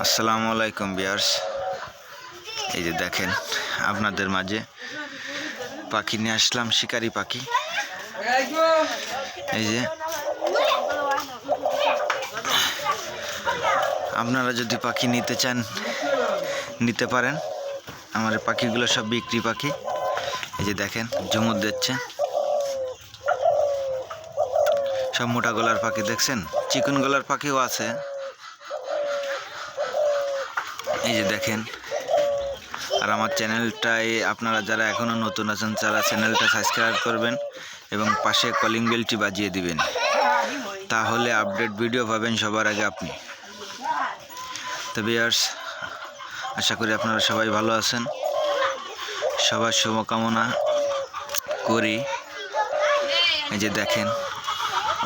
আসসালামু আলাইকুম ভিউয়ার্স, এই যে দেখেন আপনাদের মাঝে পাখি নিয়ে আসলাম, শিকারি পাখি। এই যে আপনারা যদি পাখি নিতে চান নিতে পারেন। আমার পাখিগুলো সব বিক্রি পাখি। এই যে দেখেন ঝুমুর দিচ্ছে, সব মোটা গলার পাখি দেখছেন, চিকন গলার পাখিও আছে। এই যে দেখেন, আর আমার চ্যানেলটায় আপনারা যারা এখনও নতুন আছেন তারা চ্যানেলটা সাবস্ক্রাইব করবেন এবং পাশে কলিং বেলটি বাজিয়ে দিবেন, তাহলে আপডেট ভিডিও পাবেন সবার আগে আপনি। তো ভিউয়ার্স, আশা করি আপনারা সবাই ভালো আছেন, সবার শুভকামনা করি। এই যে দেখেন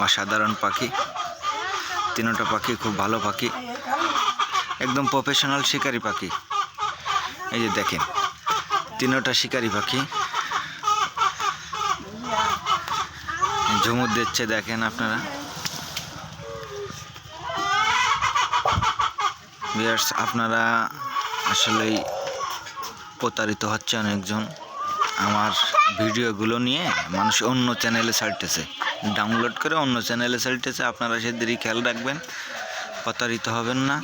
অসাধারণ পাখি, তিনটা পাখি খুব ভালো পাখি, একদম প্রফেশনাল শিকারি পাখি। এই যে দেখেন তিনটা শিকারি পাখি ঝুমুর দিচ্ছে, দেখেন আপনারা। ভিউয়ার্স, আপনারা আসলেই প্রতারিত হচ্ছে অনেকজন। আমার ভিডিওগুলো নিয়ে মানুষ অন্য চ্যানেলে ছাড়তেছে, ডাউনলোড করে অন্য চ্যানেলে ছাড়তেছে। আপনারা সেদিনই খেয়াল রাখবেন, প্রতারিত হবেন না,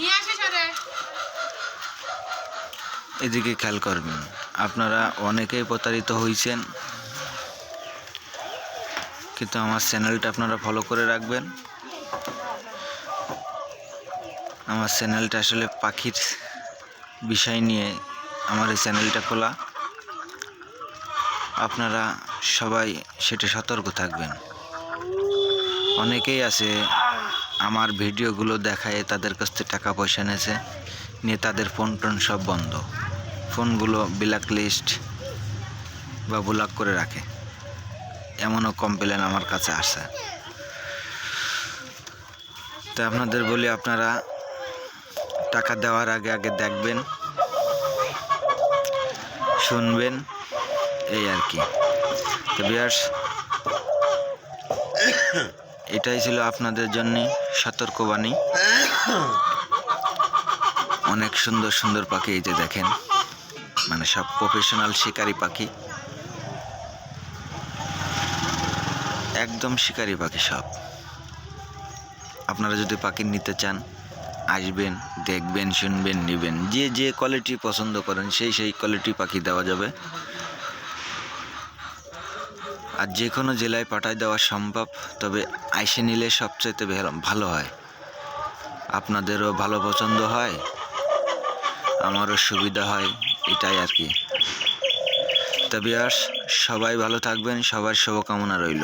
এদিকে খেয়াল করবেন। আপনারা অনেকেই প্রতারিত হয়েছেন, কিন্তু আমার চ্যানেলটা আপনারা ফলো করে রাখবেন। আমার চ্যানেলটা আসলে পাখির বিষয় নিয়ে আমার এই চ্যানেলটা খোলা, আপনারা সবাই সেটা সতর্ক থাকবেন। অনেকেই আছে আমার ভিডিওগুলো দেখায় তাদের কাছ থেকে টাকা পয়সা নিয়ে তাদের ফোন টোন সব বন্ধ, ফোনগুলো ব্ল্যাক লিস্ট বা ব্লক করে রাখে, এমনও কমপ্লেন আমার কাছে আসে। তো আপনাদের বলি, আপনারা টাকা দেওয়ার আগে আগে দেখবেন, শুনবেন, এই আর কি। তো ভিউয়ার্স, এটাই ছিল আপনাদের জন্য সতর্কবাণী। অনেক সুন্দর সুন্দর পাখি, এই যে দেখেন, মানে সব প্রফেশনাল শিকারি পাখি, একদম শিকারি পাখি সব। আপনারা যদি পাখি নিতে চান আসবেন, দেখবেন, শুনবেন, নেবেন। যে যে কোয়ালিটি পছন্দ করেন সেই কোয়ালিটি পাখি দেওয়া যাবে, আর যে কোনো জেলায় পাঠায় দেওয়া সম্ভব। তবে আইসে নিলে সবচাইতে ভালো হয়, আপনাদেরও ভালো পছন্দ হয়, আমারও সুবিধা হয়, এটাই আর কি। তবে আর সবাই ভালো থাকবেন, সবার শুভকামনা রইল।